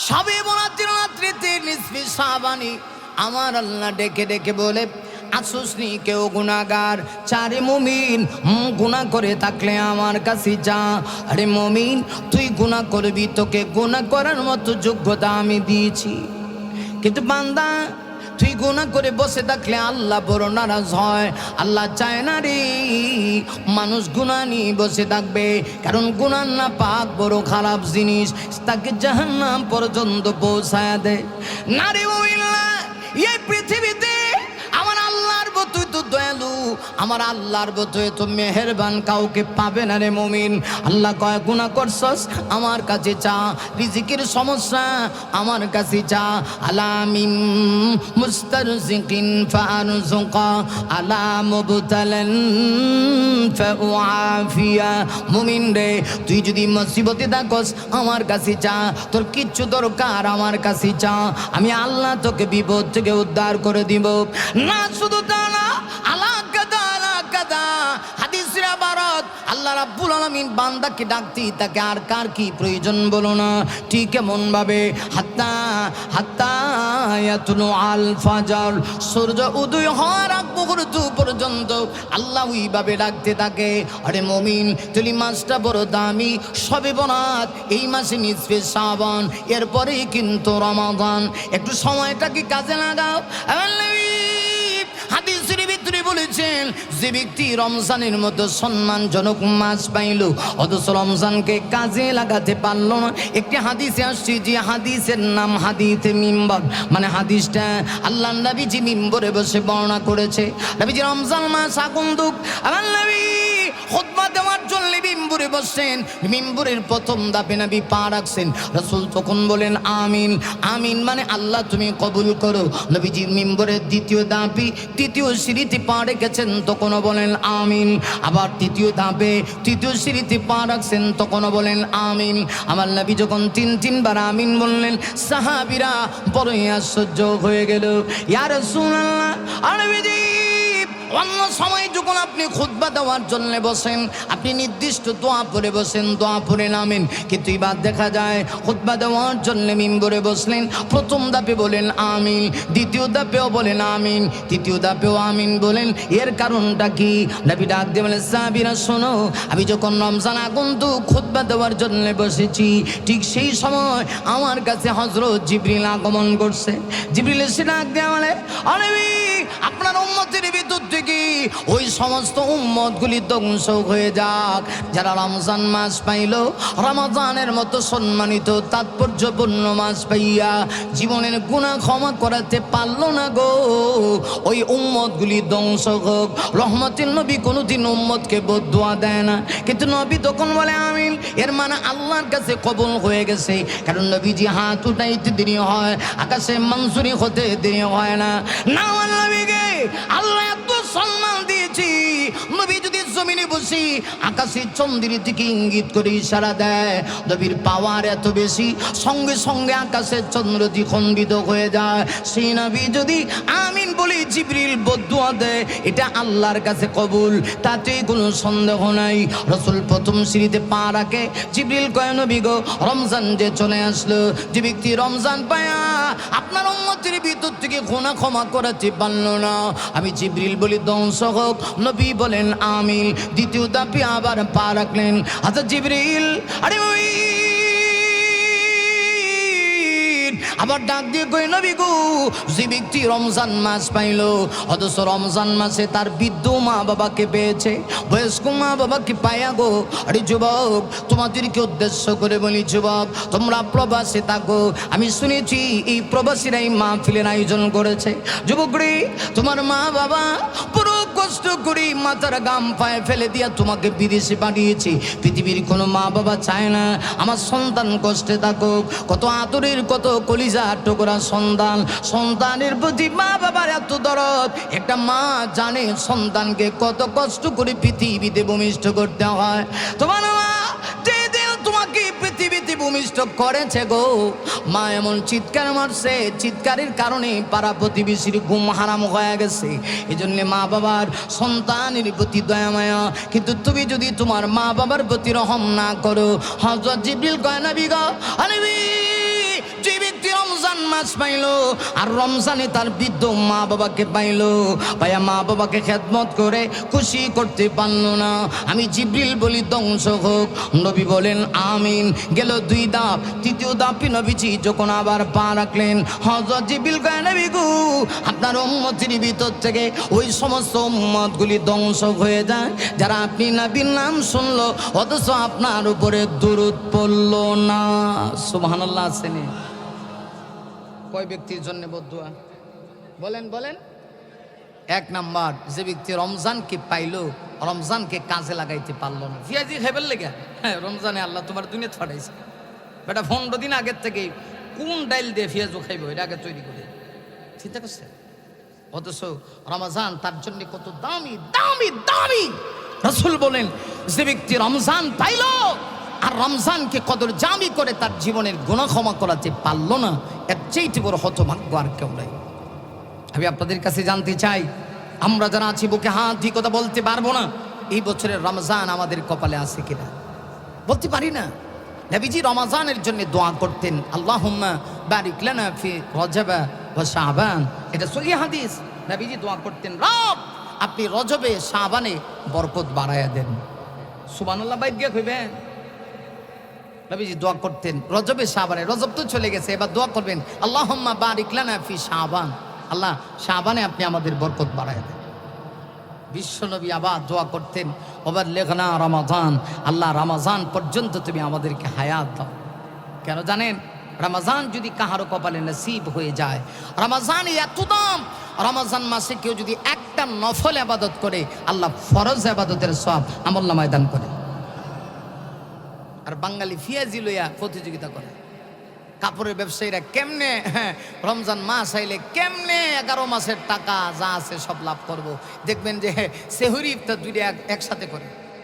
সবে বরাতের রাত্রিতে নিসফে শাবানি আমার আল্লাহ ডেকে ডেকে বলে, আসুসনি কেউ গুনাহগার, চারে মুমিন গুনাহ করে থাকলে আমার কাছে যা। আরে মুমিন তুই গুনাহ করবি, তোকে গুনাহ করার মতো যোগ্যতা আমি দিয়েছি। কিন্তু বান্দা তুই গুনাহ করে বসে থাকলে আল্লাহ বড় নারাজ হয়। আল্লাহ চায় না রে মানুষ গুনাহ নিয়ে বসে থাকবে, কারণ গুনাহ না পাক বড় খারাপ জিনিস, তাকে জাহান্নাম পর্যন্ত পৌঁছায় দেয়। না রে মুমিনরা, এই পৃথিবীতে আমার আল্লাহর মতোই তো দয়ালু, আমার আল্লাহর মতোই তো মেহেরবান কাউকে পাবে না রে মুমিন। আল্লাহ কয় গুনাহ করছস আমার কাছে চা, রিজিকের সমস্যা আমার কাছে চা। আলামিন মুস্তারজিকিন ফারজুকা আলা মুবতালান ফাউআফিয়া। মুমিন রে, তুই যদি মুসিবতে থাকস আমার কাছে চা, তোর কিচ্ছু দরকার আমার কাছে চা, আমি আল্লাহ তোকে বিপদ থেকে উদ্ধার করে দিব। না শুধু তা না, আলা কাদা আলা কাদা, হাদিসের ইবারত আল্লাহ রাব্বুল আলামিন বান্দাকে ডাকতি তাকে আর কার কি প্রয়োজন বলো না। ঠিক এমন ভাবে হাত্তা হাত্তা ইয়াতুলু আল ফাজর, সূর্য উদয় হওয়ার আগ মুহূর্ত পর্যন্ত আল্লাহ ওইভাবে ডাকতে থাকে। আরে মুমিন, তুই মাসটা বড় দামি, সবে বরাত, এই মাসে নিসফে শাবান, এরপরেই কিন্তু রমাদান। একটু সময়টাকে কাজে লাগাও। হাদিসের ভিতরে বলেছেন, যে ব্যক্তি রমজানের মতো সম্মানজনক মাস পাইল অথচ রমজানকে কাজে লাগাতে পারল না। একটি হাদিসে আসছে, যে হাদিসের নাম হাদিসে মিম্বর, মানে হাদিসটা আল্লাহ নবীজি মিম্বরে বসে বর্ণনা করেছে। নবীজি রমজান মাস আগন্তুক, আমার নবী খুতবা দেওয়ার জন্য মিম্বরে বসছেন। মিম্বরের প্রথম ধাপে নবী পা রাখছেন, রাসূল তখন বলেন আমিন। আমিন মানে আল্লাহ তুমি কবুল করো। নবীজি মিম্বরের দ্বিতীয় ধাপে তৃতীয় সিঁড়িতে পা রেখেছেন, তখনও বলেন আমিন। আবার তৃতীয় ধাপে তৃতীয় সিঁড়িতে পা রাখছেন, তখনও বলেন আমিন। আমার নবী যখন তিনবার আমিন বললেন, সাহাবীরা বড়ই আশ্চর্য হয়ে গেল। ইয়া রাসূলুল্লাহ, নবীজি অন্য সময় যখন আপনি খুতবা দেওয়ার জন্য বসেন, আপনি নির্দিষ্ট দোয়া পড়ে বসেন, দোয়া পড়ে নামেন, কিন্তু এবার দেখা যায় খুতবা দেওয়ার জন্য মিম্বরে বসলেন, প্রথম ধাপে বলেন আমিন, দ্বিতীয় ধাপেও বলেন আমিন, তৃতীয় ধাপেও আমিন বলেন। এর কারণটা কি? নবী ডাক দিয়ে বলেন, সাহাবীরা শোনো, আমি যখন রমজান আগন্তুক খুতবা দেওয়ার জন্য বসেছি, ঠিক সেই সময় আমার কাছে হযরত জিবরিল আগমন করছে। জিবরিল এসে ডাক দিয়ে বলে, নবী আপনার উম্মতের ভিতর থেকে ওই সমস্ত উম্মতগুলি ধ্বংস হয়ে যাক যারা রমজান মাস পাইল, রমজানের মতো সম্মানিত তাৎপর্যপূর্ণ মাস পাইয়া জীবনের গুনাহ ক্ষমা করাতে পারল না গো, ওই উম্মতগুলি ধ্বংস হোক। রহমতের নবী কোনোদিন উম্মতকে বদদুয়া দেয় না, কিন্তু নবী তখন বলে আমিন। এর মানে আল্লাহর কাছে কবুল হয়ে গেছে, কারণ নবীজি হাত উঠাইতে দেরি হয়, আকাশে মনজুরি হতে দেরি হয় না। না নবীকে আল্লাহ এত সম্মান দিয়েছি, নবী যদি জমিনে বসি আকাশের চন্দ্রের দিকে ইঙ্গিত করে ইশারা দেয়, নবীর পাওয়ার এত বেশি, সঙ্গে সঙ্গে আকাশের চন্দ্র দ্বিখণ্ডিত হয়ে যায়। সেই নবী যদি আমিন বলে জিবরিল বদদুয়া দেয়, এটা আল্লাহর কাছে কবুল, তাতে কোনো সন্দেহ নাই। রাসূল প্রথম সিঁড়িতে পা রাখে, জিবরিল কয় নবী গো, রমজান যে চলে আসলো, যে ব্যক্তি রমজান পায়া আপনার উম্মতের ভিতর থেকে গুনাহ ক্ষমা করাতে পারল না, আমি জিবরিল বলি ধ্বংস হোক। নবী বলেন আমিন। দ্বিতীয় ধাপে আবার পা রাখলেন, আচ্ছা জিবরিল, আরে ওই আবার ডাক দিয়ে কই নবী গো, যে ব্যক্তি রমজান মাস পাইল অথচ রমজান মাসে তার বৃদ্ধ মা বাবাকে পেয়েছে, বয়স্ক মা বাবাকে পায়া গো, আরে যুবক তোমাদেরকে উদ্দেশ্য করে বলি, যুবক তোমরা প্রবাসে থাকো, আমি শুনেছি এই প্রবাসীরাই মাহফিলের আয়োজন করেছে। যুবক রে, তোমার মা বাবা পুরো কষ্ট করে মাথার গাম পায়ে ফেলে দিয়া তোমাকে বিদেশে পাঠিয়েছি। পৃথিবীর কোনো মা বাবা চায় না আমার সন্তান কষ্টে থাকুক। কত আদরের, কত কলিজা টুকরা সন্তান, সন্তানের প্রতি মা বাবার এত দরদ। একটা মা জানে সন্তানকে কত কষ্ট করে পৃথিবীতে ভূমিষ্ঠ করতে হয়। তোমার মা যেদিন তোমাকে পৃথিবীতে ভূমিষ্ঠ করেছে গো, মা এমন চিৎকার মারছে, চিৎকারের কারণে পাড়া প্রতিবেশীর ঘুম হারাম হয়ে গেছে। এই জন্য মা বাবার সন্তানের প্রতি দয়া মায়া, কিন্তু তুমি যদি তোমার মা বাবার প্রতি রহম না করো, হযরত জিবরিল কয় নবী গো, নবী রমজান মাস পাইলো আর রমজানে তার বৃদ্ধ মা বাবাকে পাইলো, ভাইয়া মা বাবাকে খেদমত করে খুশি করতে পারলো না। আমি জিবরিল বলি ধ্বংস হোক, নবী বলেন আমিন। গেল 2 ধাপ, 3য় ধাপে নবীজি যখন আবার পা রাখলেন, হযরত জিবরিল কয় নবী গো আপনার উম্মতের ভিতর থেকে ওই সমস্ত উম্মতগুলি ধ্বংস হয়ে যায় যারা আপনি নবীর নাম শুনলো অথচ আপনার উপরে দুরূদ পড়লো না। সুবহানাল্লাহ। আসেনি? কয় ব্যক্তির জন্য বদদুয়া বলেন বলেন? 1 নাম্বার, যে ব্যক্তি রমজানকে পাইলো রমজানকে কাজে লাগাইতে পারলো না। ফিয়াজি খাইবার লেগে হ্যাঁ রমজানে আল্লাহ তোমার দুনিয়া ছড়াইছে, বেটা 15 দিন আগের থেকে কোন ডাইল দিয়ে পেঁয়াজও খাইব এটা আগে তৈরি করে চিন্তা করছে। অথচ রমজান তার জন্য কত দামি দামি দামি। রাসূল বলেন যে ব্যক্তি রমজান পাইল আর রমজানকে কদর জামি করে তার জীবনের গুনাহ ক্ষমা করাতে পারলো না, এর চেয়ে বড় হতভাগ্য আর কেউ নাই। আমি আপনাদের কাছে জানতে চাই, আমরা যারা আছি বুকে হাত দিয়ে কথা বলতে পারবো না এই বছরের রমজান আমাদের কপালে আছে কিনা বলতে পারি না। নবীজি রমজানের জন্য দোয়া করতেন, আল্লাহুম্মা বারিক লানা ফি রজব ওয়া শাবান। এটা সহিহ হাদিস। নবীজি দোয়া করতেন, রব আপনি রজবে শাবানে বরকত বাড়ায়া দেন। সুবহানাল্লাহ। বাইক গিয়ে কইবেন নবীজি দোয়া করতেন রজবে শাবানে। রজব তো চলে গেছে, এবার দোয়া করবেন আল্লাহুম্মা বারিক লানা ফি শাবান, আল্লাহ শাবানে আপনি আমাদের বরকত বাড়ায়া দেন। বিশ্বনবী আবার দোয়া করতেন ওবার লেখনা রমাজান, আল্লাহ রমাজান পর্যন্ত তুমি আমাদেরকে হায়াত দাও। কেন জানেন? রমজান যদি কাহারো কপালে নসিব হয়ে যায়, রমজান এত দাম, রমজান মাসে কেউ যদি একটা নফল ইবাদত করে আল্লাহ ফরজ ইবাদতের সওয়াব আমলনামায় দান করে। আর বাঙালি ফিয়াজি লইয়া প্রতিযোগিতা করে, কাপড়ের ব্যবসায়ীরা কেমনে রমজান মাস আইলে কেমনে 11 মাসের টাকা যা আছে সব লাভ করব। দেখবেন যে সেহরি ইফতার 2টা একসাথে করে।